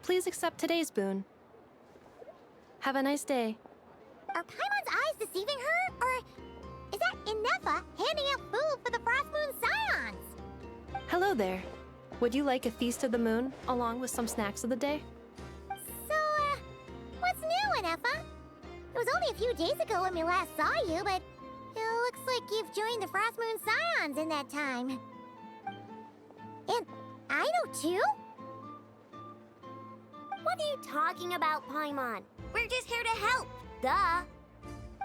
Please accept today's boon. Have a nice day. Are Paimon's eyes deceiving her? Or is that Inefa handing out food for the Frost Moon Scions? Hello there. Would you like a feast of the moon, along with some snacks of the day? So, what's new, Inefa? It was only a few days ago when we last saw you, but it looks like you've joined the Frost Moon Scions in that time. And I know too? What are you talking about, Paimon? We're just here to help, duh.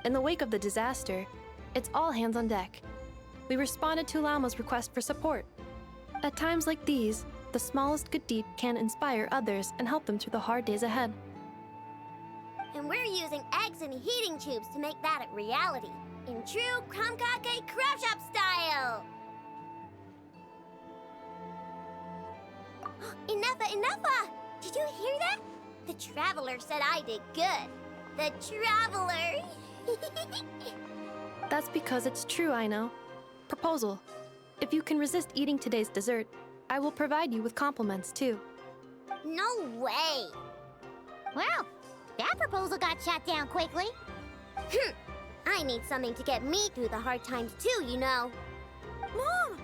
In the wake of the disaster, it's all hands on deck. We responded to Lama's request for support. At times like these, the smallest good deed can inspire others and help them through the hard days ahead. And we're using eggs and heating tubes to make that a reality, in true Kamkake Craft Shop style! Enough! Did you hear that? The Traveler said I did good. The Traveler! That's because it's true, I know. Proposal. If you can resist eating today's dessert, I will provide you with compliments, too. No way! Well, that proposal got shot down quickly. I need something to get me through the hard times too, you know. Mom!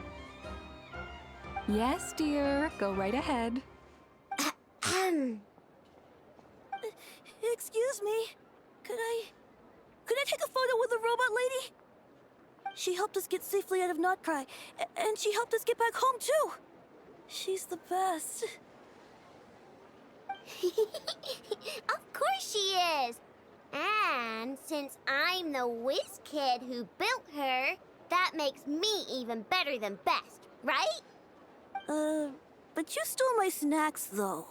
Yes, dear. Go right ahead. Excuse me. Could I take a photo with the robot lady? She helped us get safely out of Krai, and she helped us get back home too. She's the best. Of course she is! And since I'm the whiz kid who built her, that makes me even better than best, right? But you stole my snacks though.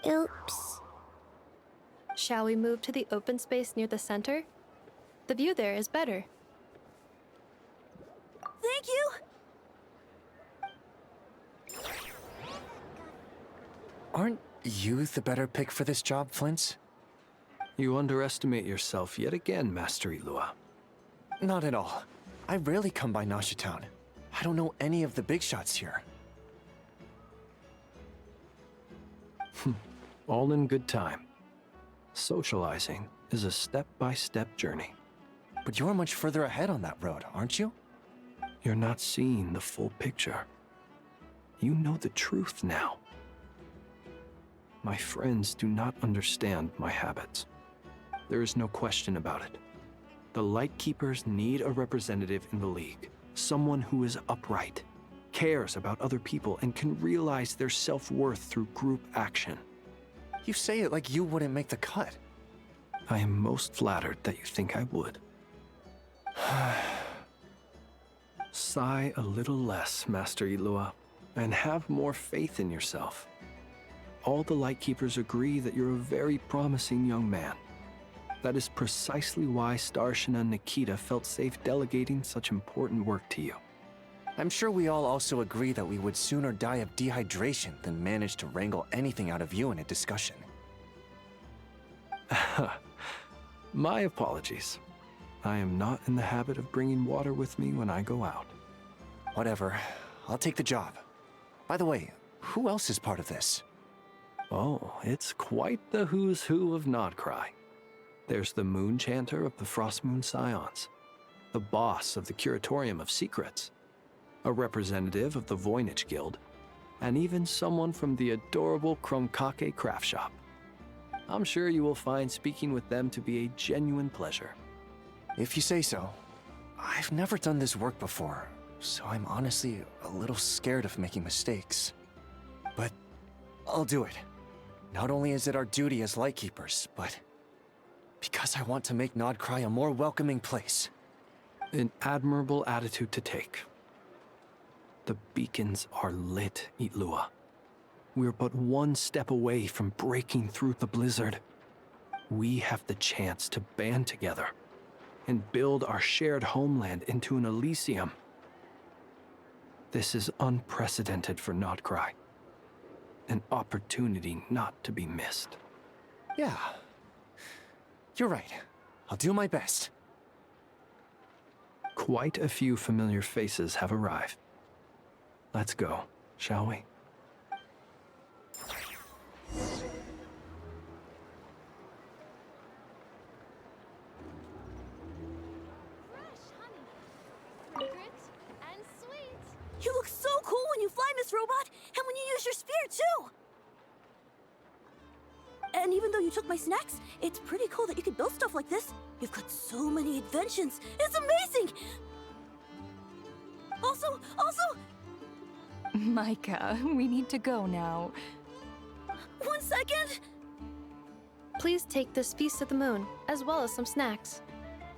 Oops. Shall we move to the open space near the center? The view there is better. Thank you! Aren't you the better pick for this job, Flint? You underestimate yourself yet again, Master Ilua. Not at all. I rarely come by Nasha Town. I don't know any of the big shots here. All in good time. Socializing is a step-by-step journey. But you're much further ahead on that road, aren't you? You're not seeing the full picture. You know the truth now. My friends do not understand my habits. There is no question about it. The Lightkeepers need a representative in the League. Someone who is upright, cares about other people, and can realize their self-worth through group action. You say it like you wouldn't make the cut. I am most flattered that you think I would. Sigh a little less, Master Ilua, and have more faith in yourself. All the Lightkeepers agree that you're a very promising young man. That is precisely why Starshina and Nikita felt safe delegating such important work to you. I'm sure we all also agree that we would sooner die of dehydration than manage to wrangle anything out of you in a discussion. My apologies. I am not in the habit of bringing water with me when I go out. Whatever. I'll take the job. By the way, who else is part of this? Oh, it's quite the who's who of Krai. There's the Moon Chanter of the Frost Moon Scions, the boss of the Curatorium of Secrets, a representative of the Voynich Guild, and even someone from the adorable Kromkake Craft Shop. I'm sure you will find speaking with them to be a genuine pleasure. If you say so. I've never done this work before, so I'm honestly a little scared of making mistakes. But I'll do it. Not only is it our duty as Lightkeepers, but because I want to make Krai a more welcoming place. An admirable attitude to take. The beacons are lit, Ilua. We're but one step away from breaking through the blizzard. We have the chance to band together and build our shared homeland into an Elysium. This is unprecedented for Krai. An opportunity not to be missed. Yeah. You're right. I'll do my best. Quite a few familiar faces have arrived. Let's go, shall we? this robot, and when you use your spear, too! And even though you took my snacks, it's pretty cool that you can build stuff like this. You've got so many inventions. It's amazing! Also... Micah, we need to go now. 1 second! Please take this feast of the moon, as well as some snacks.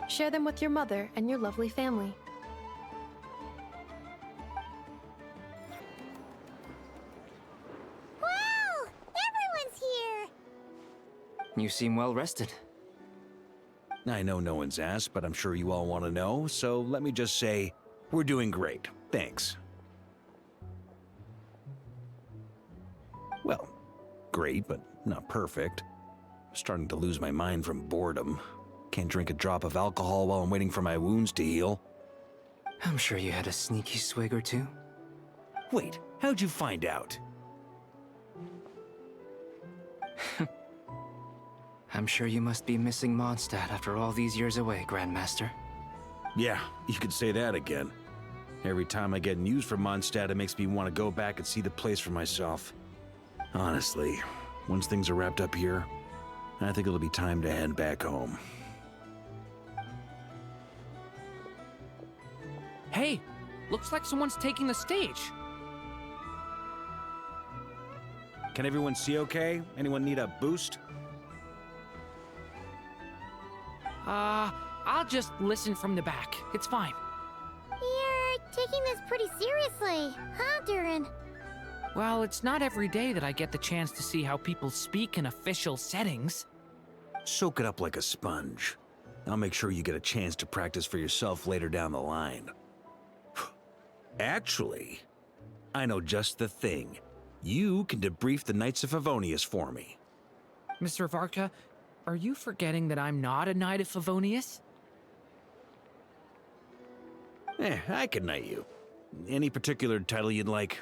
Share them with your mother and your lovely family. Wow! Everyone's here! You seem well rested. I know no one's asked, but I'm sure you all want to know, so let me just say, we're doing great. Thanks. Well, great, but not perfect. I'm starting to lose my mind from boredom. Can't drink a drop of alcohol while I'm waiting for my wounds to heal. I'm sure you had a sneaky swig or two. Wait, how'd you find out? I'm sure you must be missing Mondstadt after all these years away, Grandmaster. Yeah, you could say that again. Every time I get news from Mondstadt, it makes me want to go back and see the place for myself. Honestly, once things are wrapped up here, I think it'll be time to head back home. Hey, looks like someone's taking the stage. Can everyone see okay? Anyone need a boost? I'll just listen from the back. It's fine. You're taking this pretty seriously, huh, Durin? Well, it's not every day that I get the chance to see how people speak in official settings. Soak it up like a sponge. I'll make sure you get a chance to practice for yourself later down the line. Actually, I know just the thing. You can debrief the Knights of Favonius for me. Mr. Varka, are you forgetting that I'm not a Knight of Favonius? I can knight you. Any particular title you'd like?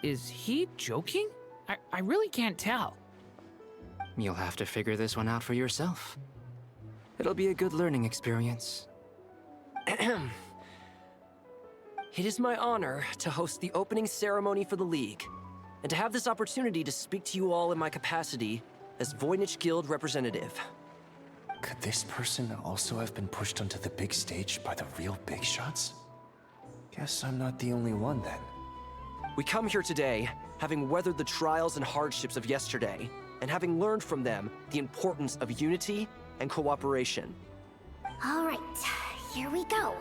Is he joking? I really can't tell. You'll have to figure this one out for yourself. It'll be a good learning experience. It is my honor to host the opening ceremony for the League, and to have this opportunity to speak to you all in my capacity as Voynich Guild representative. Could this person also have been pushed onto the big stage by the real big shots? Guess I'm not the only one then. We come here today, having weathered the trials and hardships of yesterday, and having learned from them the importance of unity and cooperation. All right, here we go.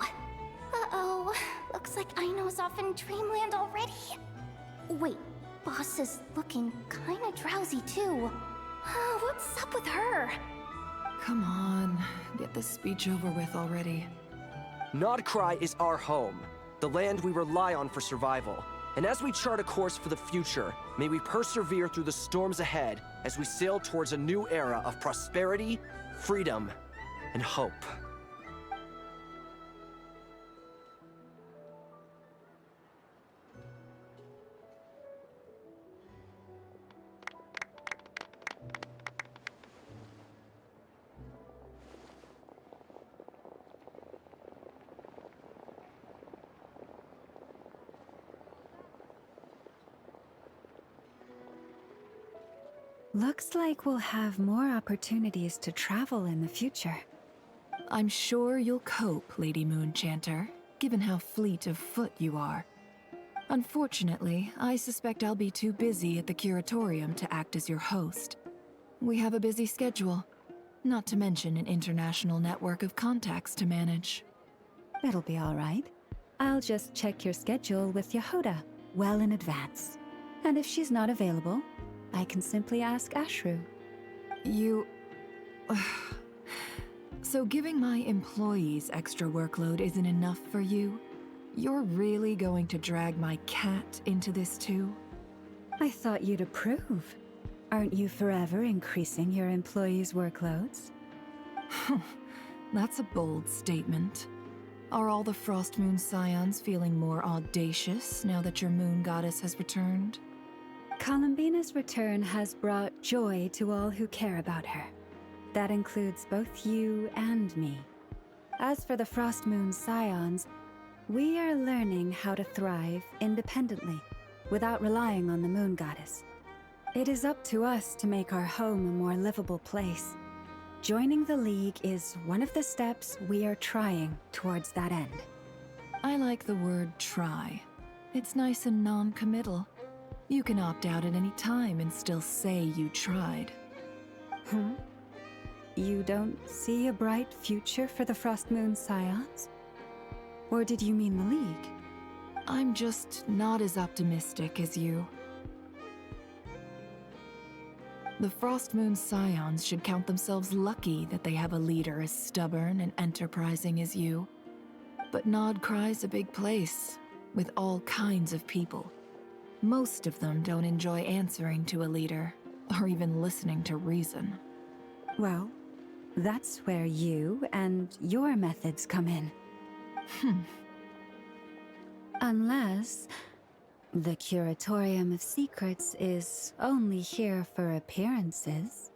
Uh-oh, looks like Aino's off in Dreamland already. Wait, Boss is looking kinda drowsy too. What's up with her? Come on, get this speech over with already. Krai is our home, the land we rely on for survival. And as we chart a course for the future, may we persevere through the storms ahead as we sail towards a new era of prosperity, freedom, and hope. Looks like we'll have more opportunities to travel in the future. I'm sure you'll cope, Lady Moonchanter, given how fleet of foot you are. Unfortunately, I suspect I'll be too busy at the Curatorium to act as your host. We have a busy schedule, not to mention an international network of contacts to manage. It'll be all right. I'll just check your schedule with Yehoda well in advance. And if she's not available, I can simply ask Ashru. You... So giving my employees extra workload isn't enough for you? You're really going to drag my cat into this too? I thought you'd approve. Aren't you forever increasing your employees' workloads? That's a bold statement. Are all the Frostmoon Scions feeling more audacious now that your moon goddess has returned? Columbina's return has brought joy to all who care about her. That includes both you and me. As for the Frostmoon Scions, we are learning how to thrive independently. without relying on the moon goddess. It is up to us to make our home a more livable place. Joining the League is one of the steps we are trying towards that end. I like the word try. It's nice and non-committal. You can opt out at any time and still say you tried. You don't see a bright future for the Frost Moon Scions? Or did you mean the League? I'm just not as optimistic as you. The Frost Moon Scions should count themselves lucky that they have a leader as stubborn and enterprising as you. But Nod Krai's a big place, with all kinds of people. Most of them don't enjoy answering to a leader, or even listening to reason. Well, that's where you and your methods come in. Unless the Curatorium of Secrets is only here for appearances.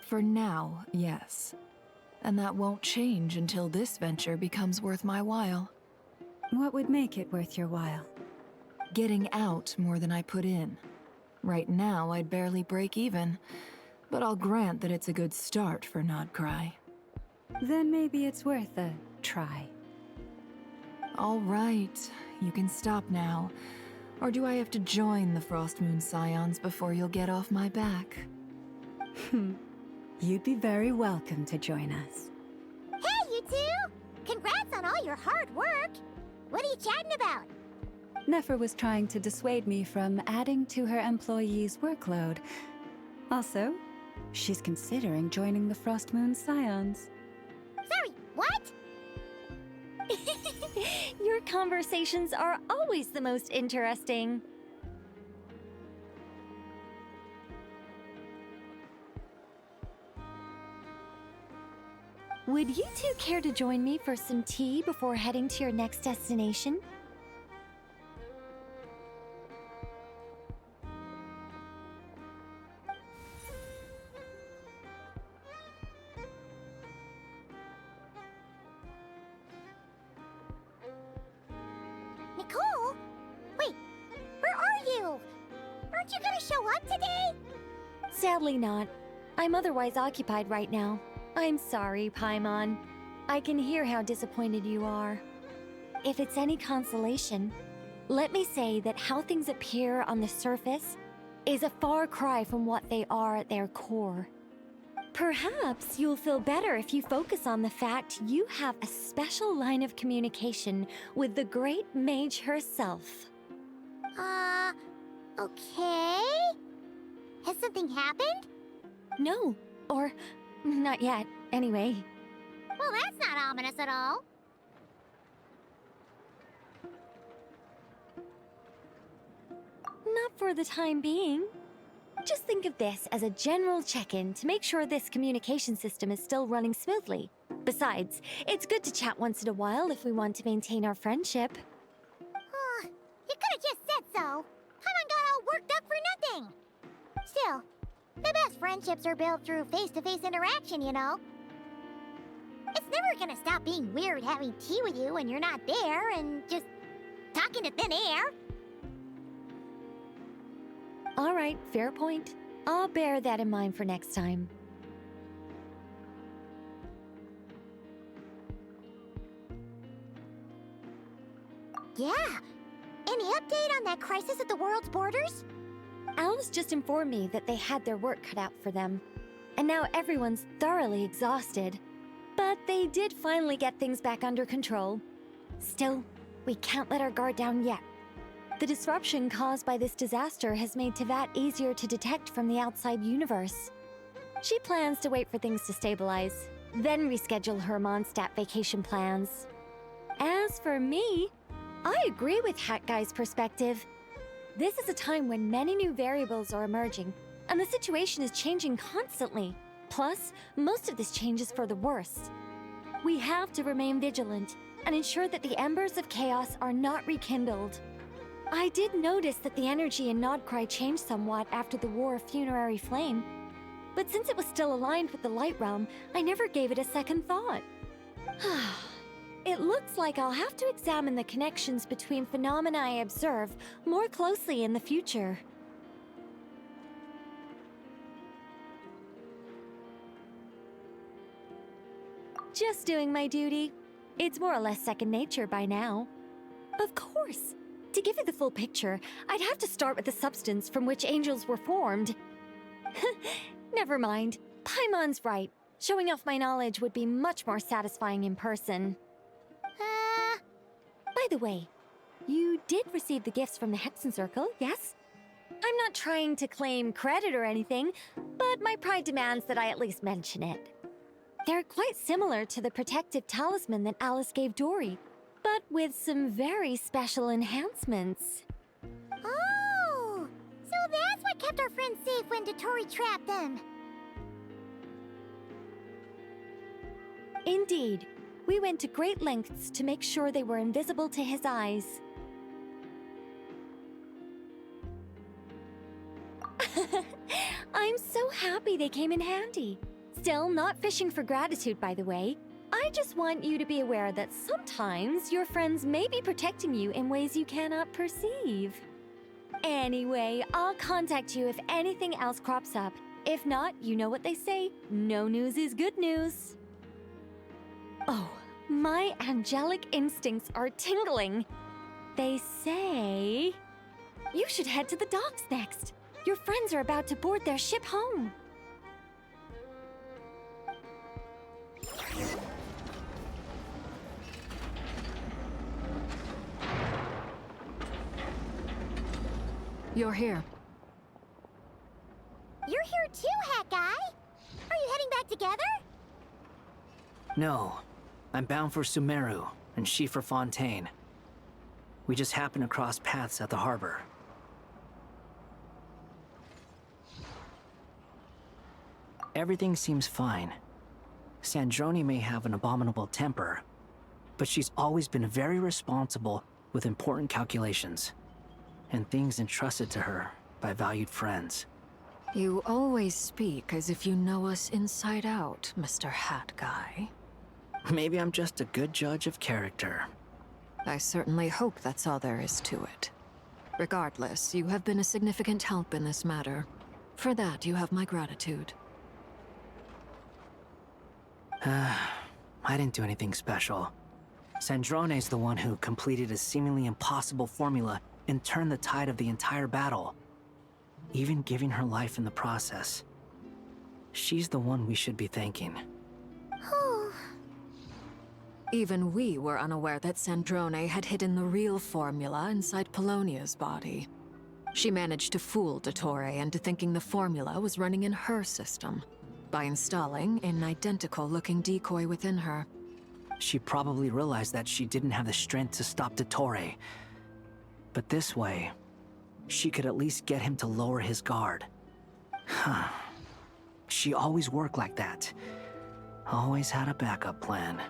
For now, yes. And that won't change until this venture becomes worth my while. What would make it worth your while? Getting out more than I put in. Right now, I'd barely break even, but I'll grant that it's a good start for Nod Krai. Then maybe it's worth a try. All right, you can stop now. Or do I have to join the Frost Moon Scions before you'll get off my back? You'd be very welcome to join us. Hey, you two! Congrats on all your hard work! What are you chatting about? Nefer was trying to dissuade me from adding to her employees' workload. Also, she's considering joining the Frost Moon Scions. Sorry, what? Your conversations are always the most interesting. Would you two care to join me for some tea before heading to your next destination? Nicole? Wait, where are you? Aren't you gonna show up today? Sadly not. I'm otherwise occupied right now. I'm sorry, Paimon. I can hear how disappointed you are. If it's any consolation, let me say that how things appear on the surface is a far cry from what they are at their core. Perhaps you'll feel better if you focus on the fact you have a special line of communication with the great mage herself. Okay? Has something happened? No, or not yet, anyway. Well, that's not ominous at all. Not for the time being. Just think of this as a general check-in to make sure this communication system is still running smoothly. Besides, it's good to chat once in a while if we want to maintain our friendship. You could have just said so. Paimon got all worked up for nothing. Still, the best friendships are built through face-to-face interaction, you know. It's never gonna stop being weird having tea with you when you're not there and just talking to thin air. All right, fair point. I'll bear that in mind for next time. Yeah. Any update on that crisis at the world's borders? Alice just informed me that they had their work cut out for them. And now everyone's thoroughly exhausted. But they did finally get things back under control. Still, we can't let our guard down yet. The disruption caused by this disaster has made Teyvat easier to detect from the outside universe. She plans to wait for things to stabilize, then reschedule her Mondstadt vacation plans. As for me, I agree with Hat Guy's perspective. This is a time when many new variables are emerging, and the situation is changing constantly. Plus, most of this change is for the worse. We have to remain vigilant and ensure that the embers of chaos are not rekindled. I did notice that the energy in Nod Krai changed somewhat after the War of Funerary Flame, but since it was still aligned with the Light Realm, I never gave it a second thought. it looks like I'll have to examine the connections between phenomena I observe more closely in the future. Just doing my duty. It's more or less second nature by now. Of course. To give you the full picture, I'd have to start with the substance from which angels were formed. Never mind. Paimon's right. Showing off my knowledge would be much more satisfying in person. By the way, you did receive the gifts from the Hexen Circle, yes? I'm not trying to claim credit or anything, but my pride demands that I at least mention it. They're quite similar to the protective talisman that Alice gave Dory, but with some very special enhancements. Oh! So that's what kept our friends safe when Dotori trapped them. Indeed. We went to great lengths to make sure they were invisible to his eyes. I'm so happy they came in handy. Still, not fishing for gratitude, by the way. I just want you to be aware that sometimes your friends may be protecting you in ways you cannot perceive. Anyway, I'll contact you if anything else crops up. If not, you know what they say, no news is good news. Oh, my angelic instincts are tingling. They say you should head to the docks next. Your friends are about to board their ship home. You're here. You're here too, Hat Guy. Are you heading back together? No. I'm bound for Sumeru, and she for Fontaine. We just happened to cross paths at the harbor. Everything seems fine. Sandrone may have an abominable temper, but she's always been very responsible with important calculations, and things entrusted to her by valued friends. You always speak as if you know us inside out, Mr. Hat Guy. Maybe I'm just a good judge of character. I certainly hope that's all there is to it. Regardless, you have been a significant help in this matter. For that, you have my gratitude. I didn't do anything special. Sandrone's the one who completed a seemingly impossible formula and turned the tide of the entire battle, even giving her life in the process. She's the one we should be thanking. Even we were unaware that Sandrone had hidden the real formula inside Polonia's body. She managed to fool Dottore into thinking the formula was running in her system by installing an identical-looking decoy within her. She probably realized that she didn't have the strength to stop Dottore. But this way, she could at least get him to lower his guard. Huh. She always worked like that. Always had a backup plan.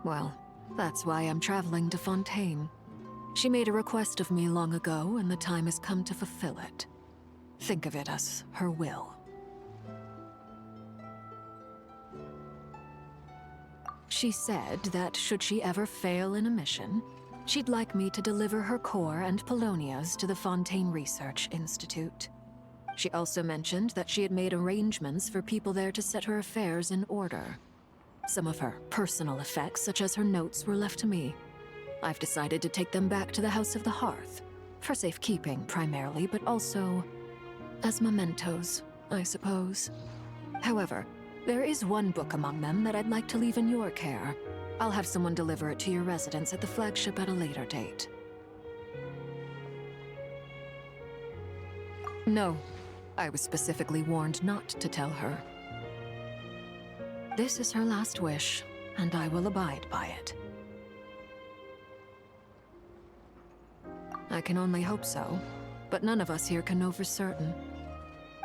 Well, that's why I'm traveling to Fontaine. She made a request of me long ago, and the time has come to fulfill it. Think of it as her will. She said that should she ever fail in a mission, she'd like me to deliver her core and Polonia's to the Fontaine Research Institute. She also mentioned that she had made arrangements for people there to set her affairs in order. Some of her personal effects, such as her notes, were left to me. I've decided to take them back to the House of the Hearth, for safekeeping primarily, but also as mementos, I suppose. However, there is one book among them that I'd like to leave in your care. I'll have someone deliver it to your residence at the flagship at a later date. No, I was specifically warned not to tell her. This is her last wish, and I will abide by it. I can only hope so, but none of us here can know for certain.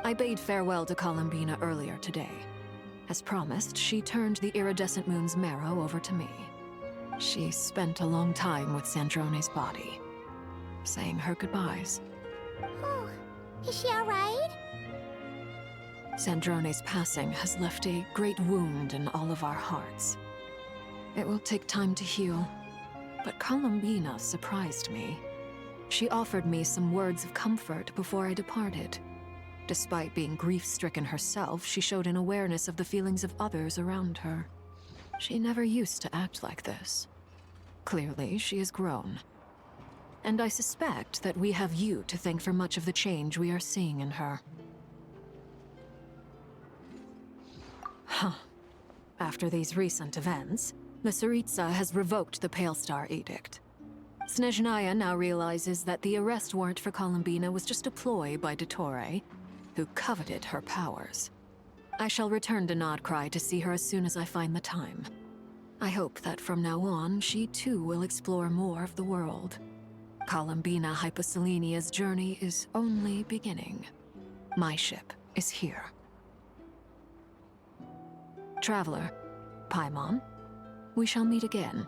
I bade farewell to Columbina earlier today. As promised, she turned the iridescent moon's marrow over to me. She spent a long time with Sandrone's body, saying her goodbyes. Oh, is she all right? Sandrone's passing has left a great wound in all of our hearts. It will take time to heal, but Columbina surprised me. She offered me some words of comfort before I departed. Despite being grief-stricken herself, she showed an awareness of the feelings of others around her. She never used to act like this. Clearly, she has grown. And I suspect that we have you to thank for much of the change we are seeing in her. Huh. After these recent events, the Tsaritsa has revoked the Pale Star Edict. Snezhnaya now realizes that the arrest warrant for Columbina was just a ploy by Dottore, who coveted her powers. I shall return to Krai to see her as soon as I find the time. I hope that from now on, she too will explore more of the world. Columbina Hyposelenia's journey is only beginning. My ship is here. Traveler, Paimon, we shall meet again.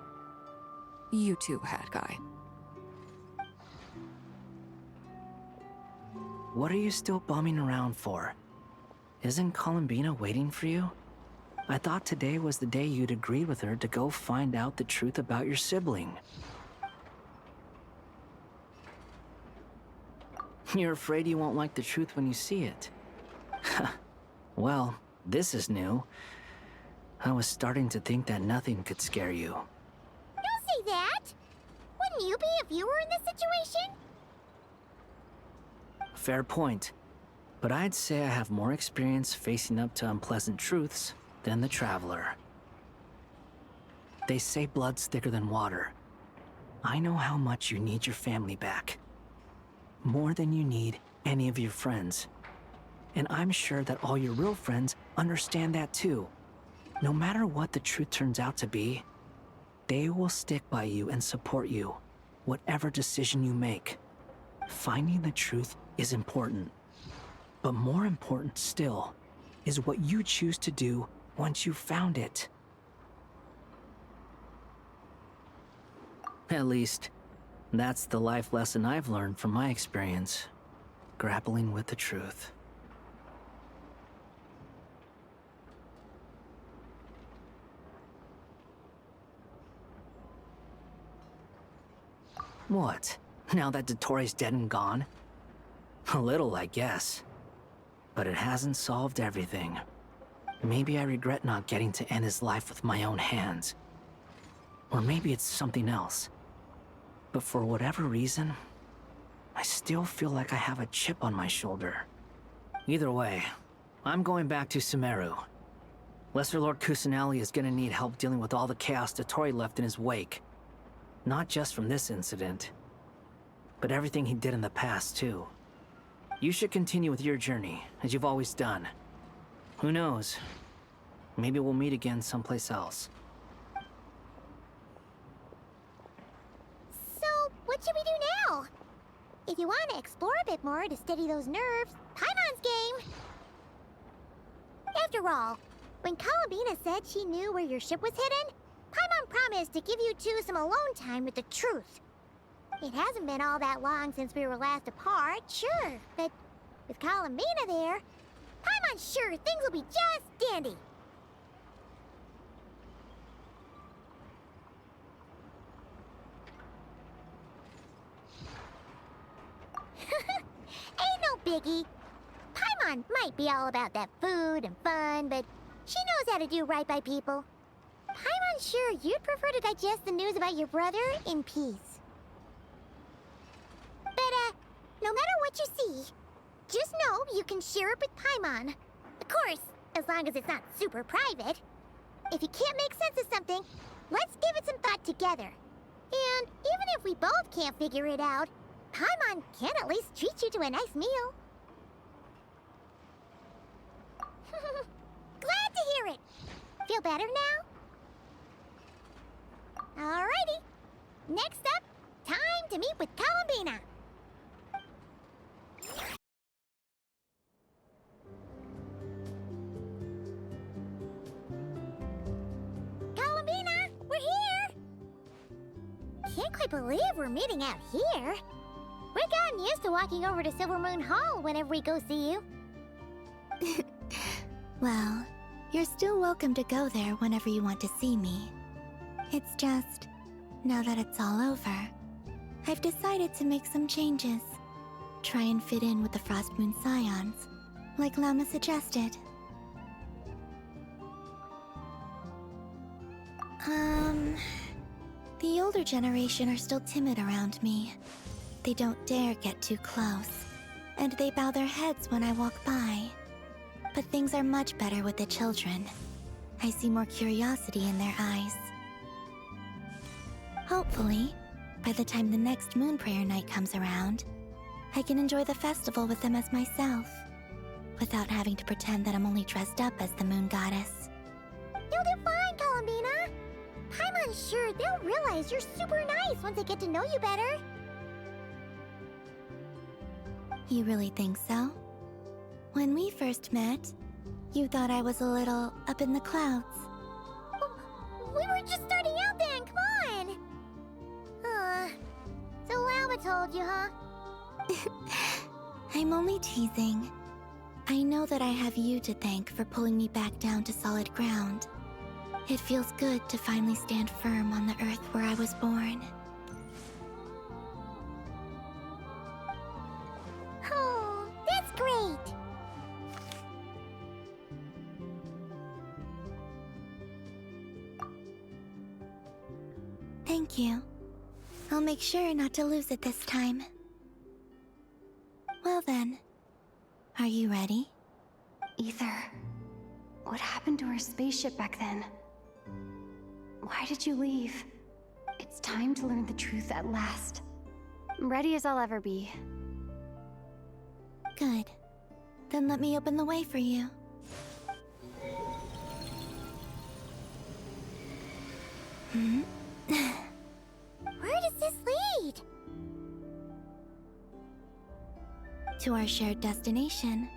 You too, Hat Guy. What are you still bumming around for? Isn't Columbina waiting for you? I thought today was the day you'd agreed with her to go find out the truth about your sibling. You're afraid you won't like the truth when you see it. Well, this is new. I was starting to think that nothing could scare you. Don't say that! Wouldn't you be if you were in this situation? Fair point. But I'd say I have more experience facing up to unpleasant truths than the Traveler. They say blood's thicker than water. I know how much you need your family back. More than you need any of your friends. And I'm sure that all your real friends understand that too. No matter what the truth turns out to be, they will stick by you and support you, whatever decision you make. Finding the truth is important. But more important still is what you choose to do once you've found it. At least, that's the life lesson I've learned from my experience, grappling with the truth. What? Now that Dottore's dead and gone? A little, I guess. But it hasn't solved everything. Maybe I regret not getting to end his life with my own hands. Or maybe it's something else. But for whatever reason, I still feel like I have a chip on my shoulder. Either way, I'm going back to Sumeru. Lesser Lord Kusanali is gonna need help dealing with all the chaos Dottore left in his wake. Not just from this incident, but everything he did in the past, too. You should continue with your journey, as you've always done. Who knows? Maybe we'll meet again someplace else. So, what should we do now? If you want to explore a bit more to steady those nerves, Paimon's game! After all, when Columbina said she knew where your ship was hidden, Paimon promised to give you two some alone time with the truth. It hasn't been all that long since we were last apart, sure, but with Columbina there, Paimon's sure things will be just dandy. Ain't no biggie. Paimon might be all about that food and fun, but she knows how to do right by people. Paimon's sure you'd prefer to digest the news about your brother in peace. But, no matter what you see, just know you can share it with Paimon. Of course, as long as it's not super private. If you can't make sense of something, let's give it some thought together. And even if we both can't figure it out, Paimon can at least treat you to a nice meal. Glad to hear it. Feel better now? Alrighty. Next up, time to meet with Columbina. Columbina, we're here! Can't quite believe we're meeting out here. We've gotten used to walking over to Silver Moon Hall whenever we go see you. Well, you're still welcome to go there whenever you want to see me. It's just, now that it's all over, I've decided to make some changes. Try and fit in with the Frost Moon Scions, like Llama suggested. The older generation are still timid around me. They don't dare get too close, and they bow their heads when I walk by. But things are much better with the children. I see more curiosity in their eyes. Hopefully, by the time the next Moon Prayer Night comes around, I can enjoy the festival with them as myself, without having to pretend that I'm only dressed up as the Moon Goddess. You'll do fine, Columbina! I'm unsure they'll realize you're super nice once they get to know you better. You really think so? When we first met, you thought I was a little up in the clouds. We were just starting out then, come on! So Llama told you, huh? I'm only teasing. I know that I have you to thank for pulling me back down to solid ground. It feels good to finally stand firm on the earth where I was born. Oh, that's great! Thank you. I'll make sure not to lose it this time. Well then, are you ready? Ether, what happened to our spaceship back then? Why did you leave? It's time to learn the truth at last. Ready as I'll ever be. Good. Then let me open the way for you. Where does this lead? To our shared destination.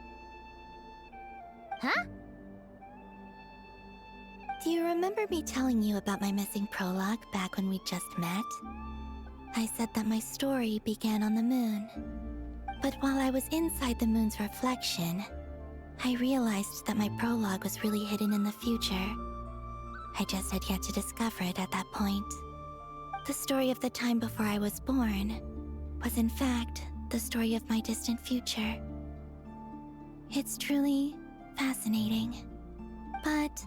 Huh? Do you remember me telling you about my missing prologue back when we just met? I said that my story began on the moon. But while I was inside the moon's reflection, I realized that my prologue was really hidden in the future. I just had yet to discover it at that point. The story of the time before I was born was in fact the story of my distant future. It's truly fascinating. But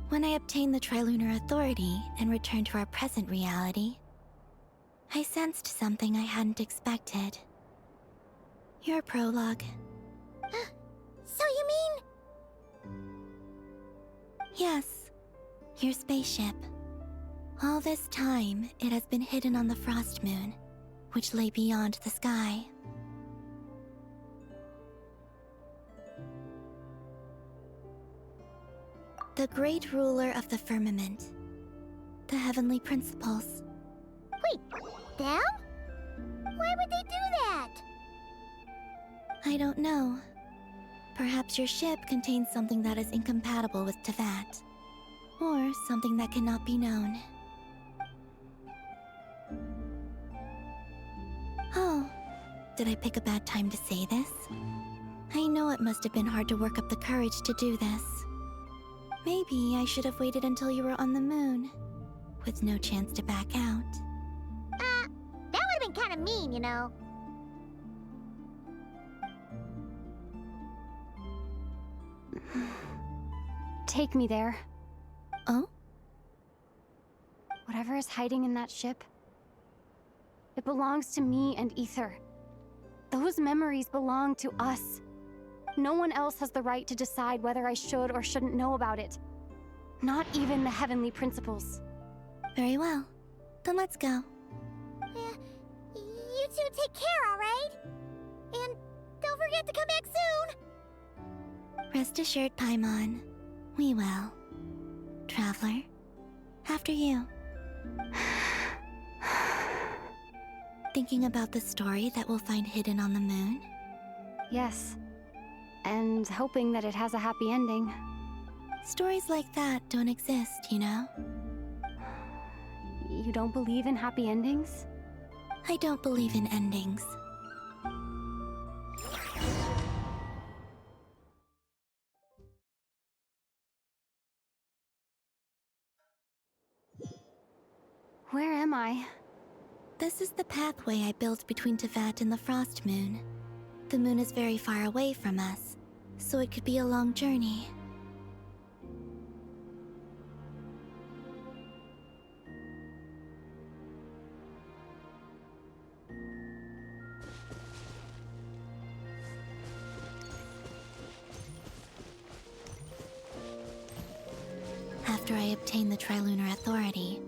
when I obtained the Trilunar Authority and returned to our present reality, I sensed something I hadn't expected. Your prologue. So you mean... Yes, your spaceship. All this time, it has been hidden on the Frost Moon, which lay beyond the sky. The great ruler of the firmament. The heavenly principles. Wait, them? Why would they do that? I don't know. Perhaps your ship contains something that is incompatible with Tevat. Or something that cannot be known. Oh, did I pick a bad time to say this? I know it must have been hard to work up the courage to do this. Maybe I should have waited until you were on the moon, with no chance to back out. That would have been kind of mean, you know. Take me there. Oh? Whatever is hiding in that ship, it belongs to me and Ether. Those memories belong to us. No one else has the right to decide whether I should or shouldn't know about it. Not even the heavenly principles. Very well. Then let's go. You two take care, alright? And don't forget to come back soon! Rest assured, Paimon. We will. Traveler, after you. Thinking about the story that we'll find hidden on the moon? Yes. And hoping that it has a happy ending. Stories like that don't exist, you know? You don't believe in happy endings? I don't believe in endings. Where am I? This is the pathway I built between Teyvat and the Frost Moon. The moon is very far away from us, so it could be a long journey. After I obtained the Trilunar Authority,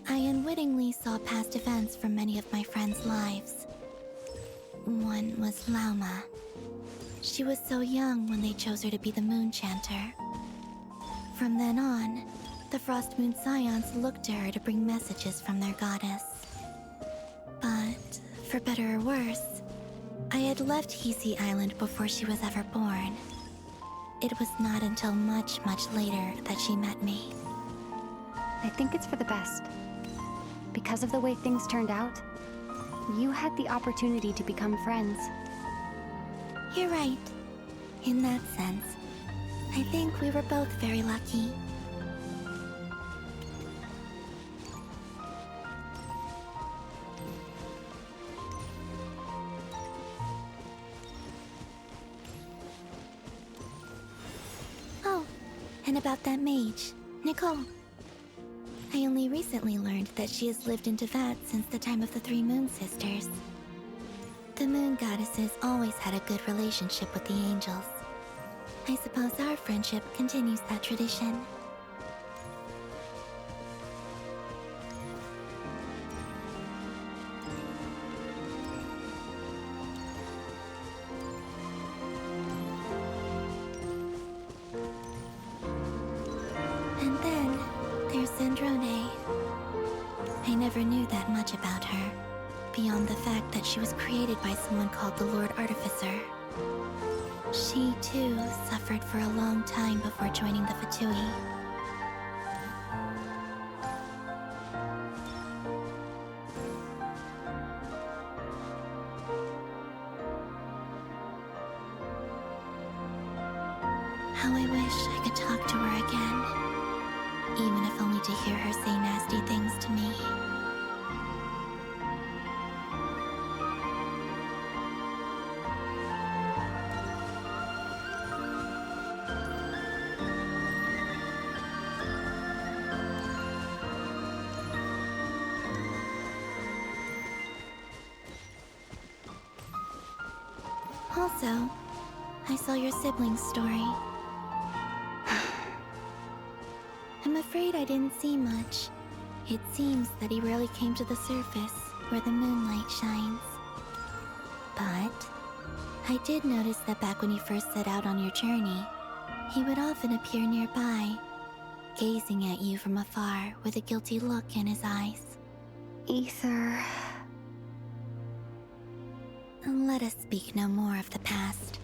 I unwittingly saw past events from many of my friends' lives. One was Lauma. She was so young when they chose her to be the Moon Chanter. From then on, the Frost Moon Scions looked to her to bring messages from their goddess. But, for better or worse, I had left Hisi Island before she was ever born. It was not until much, much later that she met me. I think it's for the best. Because of the way things turned out, you had the opportunity to become friends. You're right. In that sense, I think we were both very lucky. Oh, and about that mage, Nicole. I only recently learned that she has lived in Teyvat since the time of the Three Moon Sisters. The Moon Goddesses always had a good relationship with the angels. I suppose our friendship continues that tradition. And then there's Zandrone. I never knew that much about her, beyond the fact that she was created by someone called the Lord Artificer. She, too, suffered for a long time before joining the Fatui. How I wish I could talk to her again, even if only to hear her say nasty things to me. Also, I saw your siblings' story. I'm afraid I didn't see much. It seems that he rarely came to the surface, where the moonlight shines. But I did notice that back when you first set out on your journey, he would often appear nearby, gazing at you from afar with a guilty look in his eyes. Ether. Let us speak no more of the past.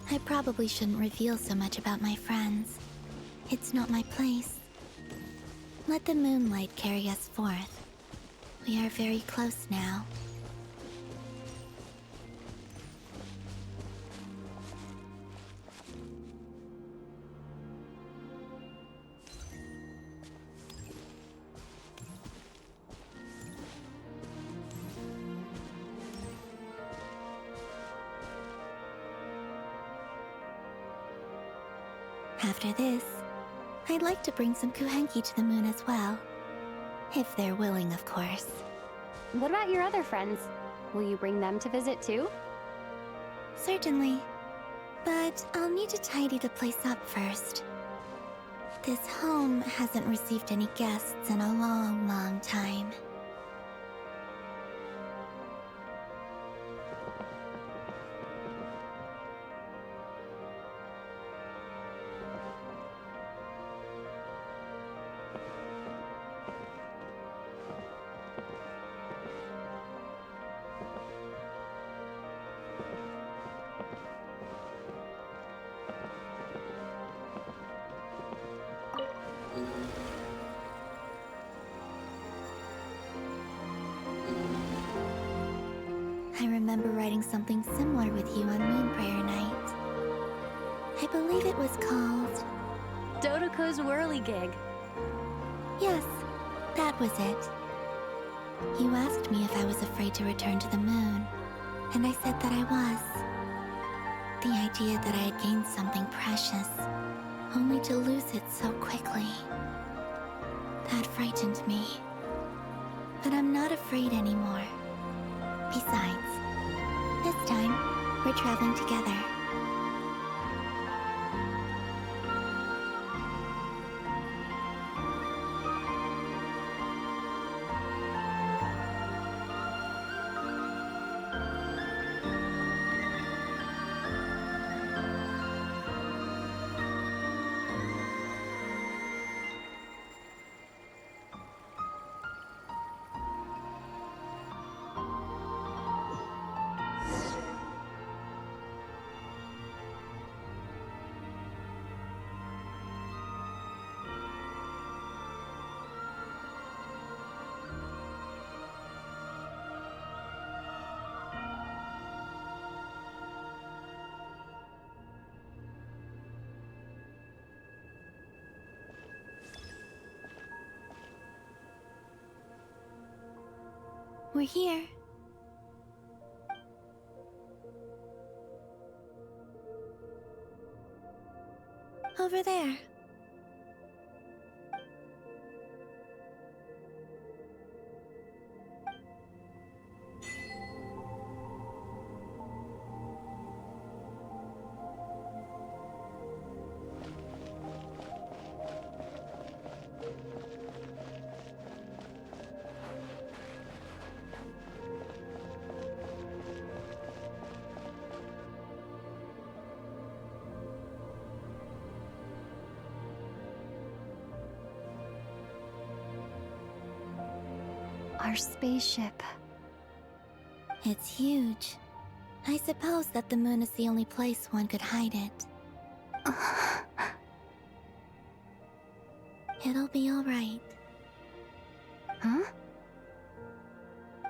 I probably shouldn't reveal so much about my friends. It's not my place. Let the moonlight carry us forth. We are very close now. After this, I'd like to bring some Kuhenki to the moon as well. If they're willing, of course. What about your other friends? Will you bring them to visit too? Certainly. But I'll need to tidy the place up first. This home hasn't received any guests in a long, long time. I remember writing something similar with you on Moon Prayer Night. I believe it was called... Dodoko's Whirligig. Yes, that was it. You asked me if I was afraid to return to the moon, and I said that I was. The idea that I had gained something precious, only to lose it so quickly. That frightened me. But I'm not afraid anymore. Besides, this time, we're traveling together. We're here. Over there. Our spaceship. It's huge. I suppose that the moon is the only place one could hide it. It'll be alright. Huh?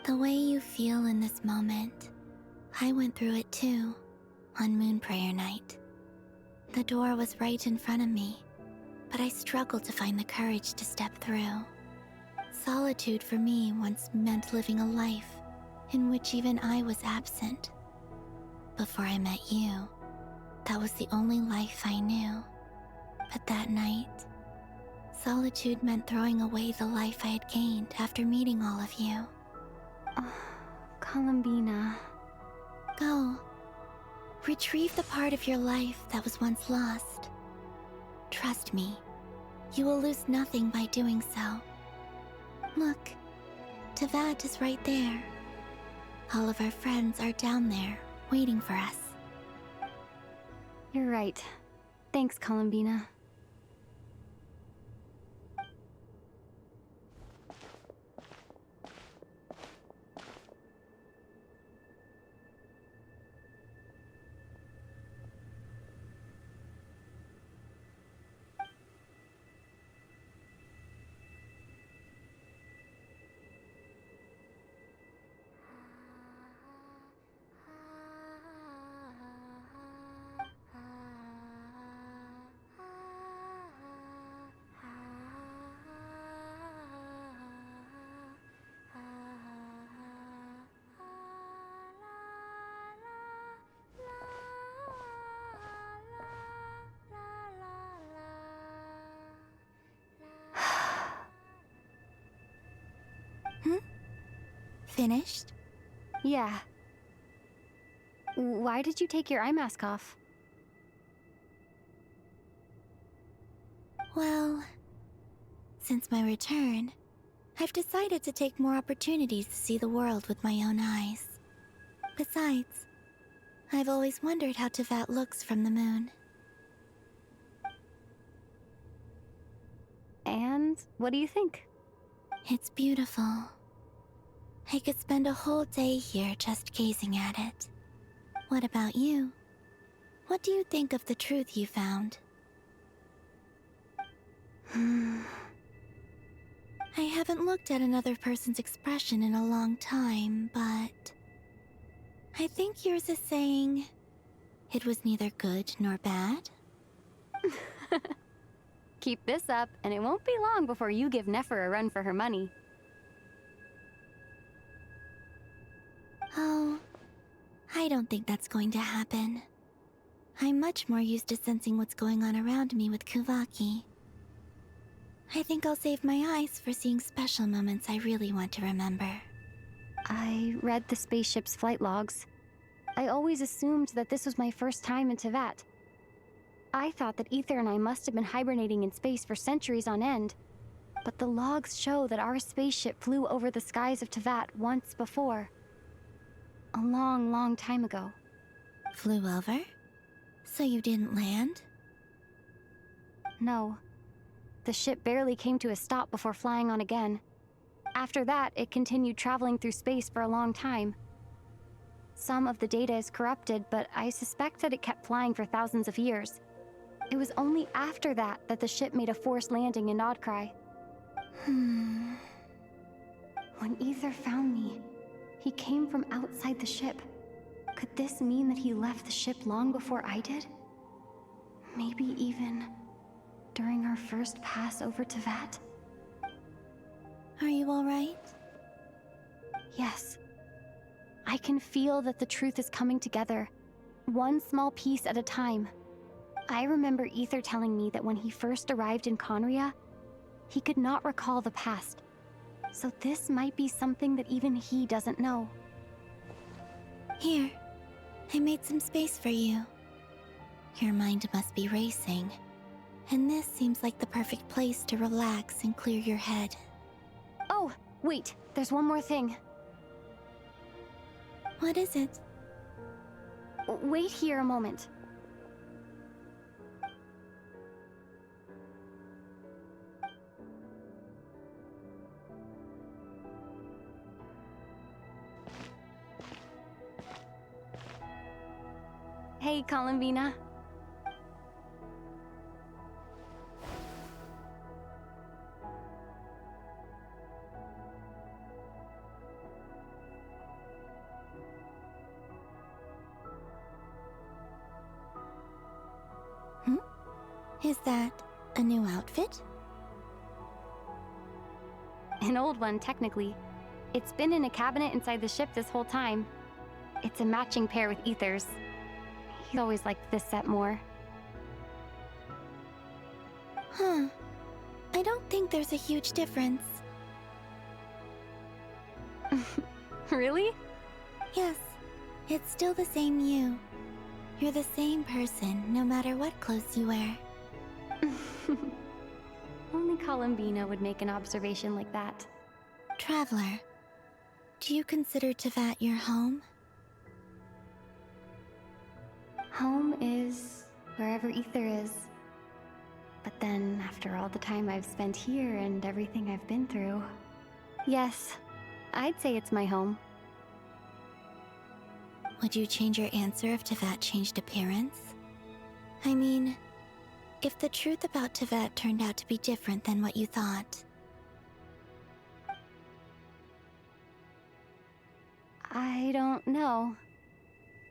The way you feel in this moment, I went through it too, on Moon Prayer Night. The door was right in front of me, but I struggled to find the courage to step through. Solitude for me once meant living a life in which even I was absent. Before I met you, that was the only life I knew. But that night, solitude meant throwing away the life I had gained after meeting all of you. Columbina. Go. Retrieve the part of your life that was once lost. Trust me, you will lose nothing by doing so. Look, Tevat is right there. All of our friends are down there, waiting for us. You're right. Thanks, Columbina. Finished? Yeah. Why did you take your eye mask off? Well, since my return, I've decided to take more opportunities to see the world with my own eyes. Besides, I've always wondered how Tevat looks from the moon. And what do you think? It's beautiful. I could spend a whole day here just gazing at it. What about you? What do you think of the truth you found? I haven't looked at another person's expression in a long time, but I think yours is saying it was neither good nor bad. Keep this up, and it won't be long before you give Nefer a run for her money. Oh, I don't think that's going to happen. I'm much more used to sensing what's going on around me with Kuvaki. I think I'll save my eyes for seeing special moments I really want to remember. I read the spaceship's flight logs. I always assumed that this was my first time in Teyvat. I thought that Ether and I must have been hibernating in space for centuries on end. But the logs show that our spaceship flew over the skies of Teyvat once before. A long, long time ago. Flew over? So you didn't land? No. The ship barely came to a stop before flying on again. After that, it continued traveling through space for a long time. Some of the data is corrupted, but I suspect that it kept flying for thousands of years. It was only after that that the ship made a forced landing in Nodkrai. When Ether found me, he came from outside the ship. Could this mean that he left the ship long before I did? Maybe even during our first pass over Teyvat? Are you alright? Yes. I can feel that the truth is coming together, one small piece at a time. I remember Ether telling me that when he first arrived in Conria, he could not recall the past. So this might be something that even he doesn't know. Here, I made some space for you. Your mind must be racing, and this seems like the perfect place to relax and clear your head. Oh, wait, there's one more thing. What is it? Wait here a moment. Hey, Columbina. Is that a new outfit? An old one, technically. It's been in a cabinet inside the ship this whole time. It's a matching pair with Ether's. He always liked this set more. Huh. I don't think there's a huge difference. Really? Yes. It's still the same you. You're the same person, no matter what clothes you wear. Only Columbina would make an observation like that. Traveler, do you consider Teyvat your home? Home is wherever Ether is. But then, after all the time I've spent here and everything I've been through... Yes, I'd say it's my home. Would you change your answer if Teyvat changed appearance? I mean, if the truth about Teyvat turned out to be different than what you thought. I don't know.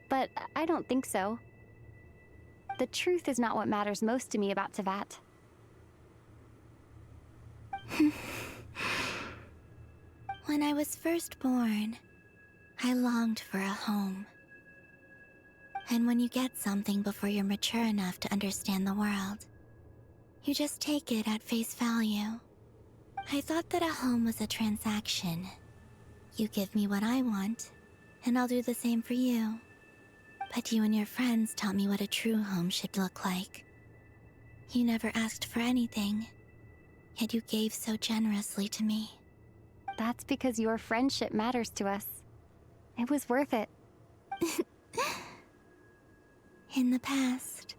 But I don't think so. The truth is not what matters most to me about Teyvat. When I was first born, I longed for a home. And when you get something before you're mature enough to understand the world, you just take it at face value. I thought that a home was a transaction. You give me what I want, and I'll do the same for you. But you and your friends taught me what a true home should look like. You never asked for anything, yet you gave so generously to me. That's because your friendship matters to us. It was worth it. In the past,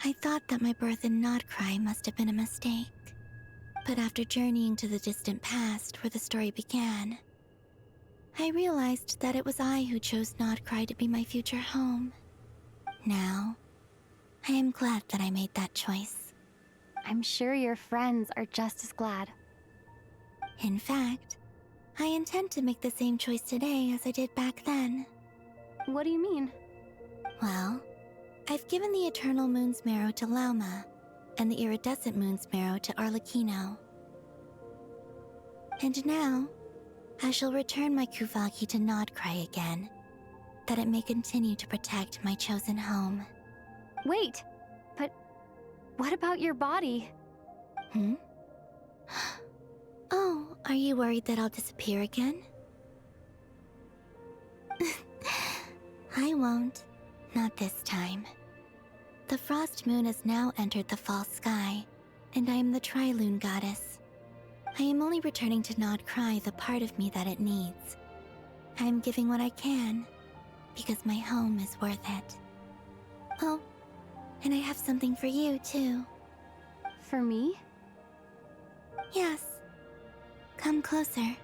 I thought that my birth in Nodkrai must have been a mistake. But after journeying to the distant past where the story began, I realized that it was I who chose Nodkrai to be my future home. Now, I am glad that I made that choice. I'm sure your friends are just as glad. In fact, I intend to make the same choice today as I did back then. What do you mean? Well, I've given the Eternal Moon's Marrow to Lauma, and the Iridescent Moon's Marrow to Arlecchino. And now, I I shall return my Kuvaki to Krai again, that it may continue to protect my chosen home. Wait, but what about your body? Hmm? Oh, are you worried that I'll disappear again? I won't. Not this time. The Frost Moon has now entered the fall sky, and I am the Tri-Lune Goddess. I am only returning to Krai the part of me that it needs. I am giving what I can, because my home is worth it. Oh, and I have something for you, too. For me? Yes. Come closer.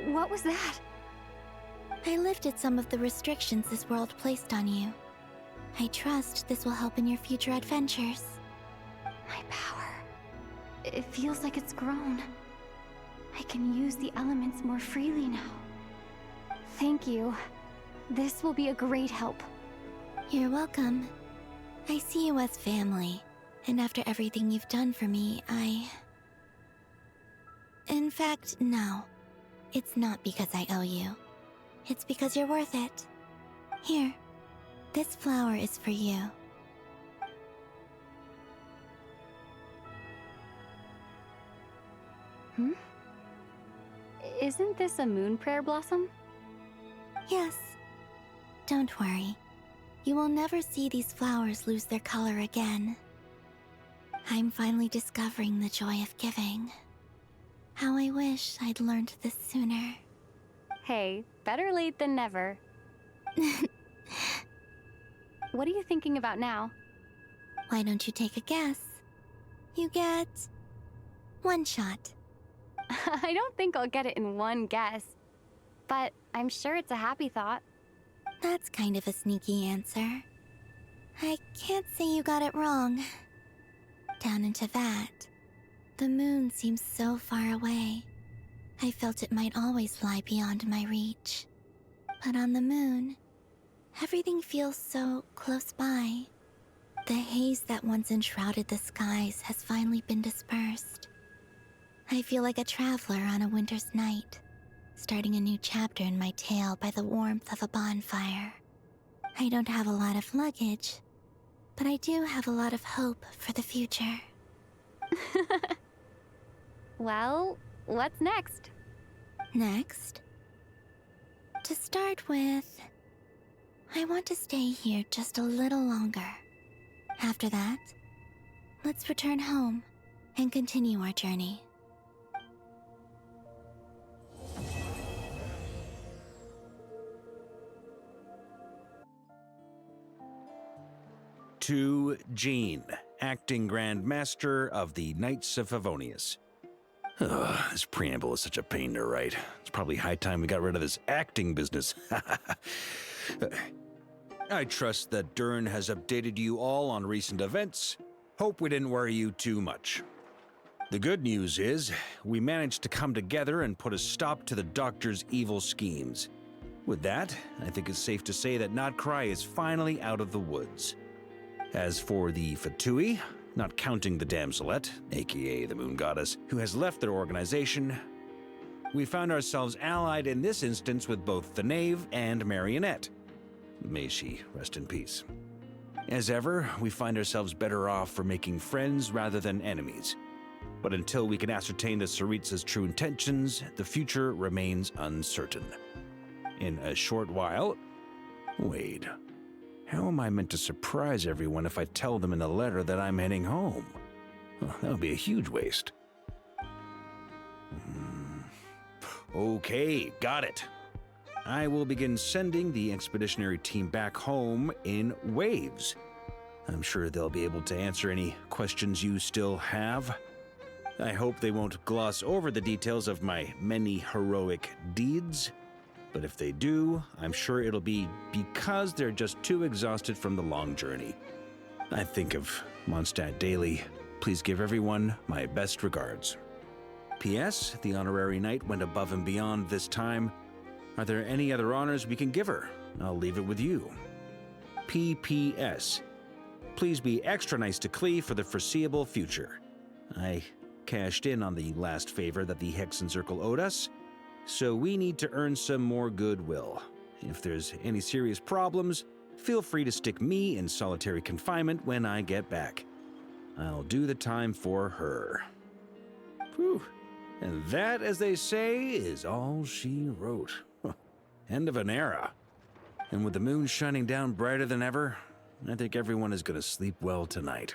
What was that? I lifted some of the restrictions this world placed on you. I trust this will help in your future adventures. My power. It feels like it's grown. I can use the elements more freely now. Thank you. This will be a great help. You're welcome. I see you as family, and after everything you've done for me, In fact, no. It's not because I owe you. It's because you're worth it. Here, this flower is for you. Hmm? Isn't this a moon prayer blossom? Yes. Don't worry. You will never see these flowers lose their color again. I'm finally discovering the joy of giving. How I wish I'd learned this sooner. Hey, better late than never. What are you thinking about now? Why don't you take a guess? You get... one shot. I don't think I'll get it in one guess. But I'm sure it's a happy thought. That's kind of a sneaky answer. I can't say you got it wrong. Down into that, the moon seems so far away. I felt it might always lie beyond my reach. But on the moon, everything feels so close by. The haze that once enshrouded the skies has finally been dispersed. I feel like a traveler on a winter's night, starting a new chapter in my tale by the warmth of a bonfire. I don't have a lot of luggage, but I do have a lot of hope for the future. Well, what's next? Next? To start with, I want to stay here just a little longer. After that, let's return home and continue our journey. To Jean, acting Grand Master of the Knights of Favonius. Ugh, this preamble is such a pain to write. It's probably high time we got rid of this acting business. I trust that Dern has updated you all on recent events. Hope we didn't worry you too much. The good news is, we managed to come together and put a stop to the Doctor's evil schemes. With that, I think it's safe to say that Krai is finally out of the woods. As for the Fatui, not counting the Damselette, aka the Moon Goddess, who has left their organization, we found ourselves allied in this instance with both the Knave and Marionette. May she rest in peace. As ever, we find ourselves better off for making friends rather than enemies. But until we can ascertain the Tsaritsa's true intentions, the future remains uncertain. In a short while... Wait... How am I meant to surprise everyone if I tell them in a letter that I'm heading home? Well, that would be a huge waste. Okay, got it. I will begin sending the expeditionary team back home in waves. I'm sure they'll be able to answer any questions you still have. I hope they won't gloss over the details of my many heroic deeds. But if they do, I'm sure it'll be because they're just too exhausted from the long journey. I think of Mondstadt daily. Please give everyone my best regards. P.S. The honorary knight went above and beyond this time. Are there any other honors we can give her? I'll leave it with you. P.P.S. Please be extra nice to Klee for the foreseeable future. I cashed in on the last favor that the Hexen Circle owed us, so we need to earn some more goodwill. If there's any serious problems, feel free to stick me in solitary confinement when I get back. I'll do the time for her. Whew. And that, as they say, is all she wrote. End of an era. And with the moon shining down brighter than ever, I think everyone is going to sleep well tonight.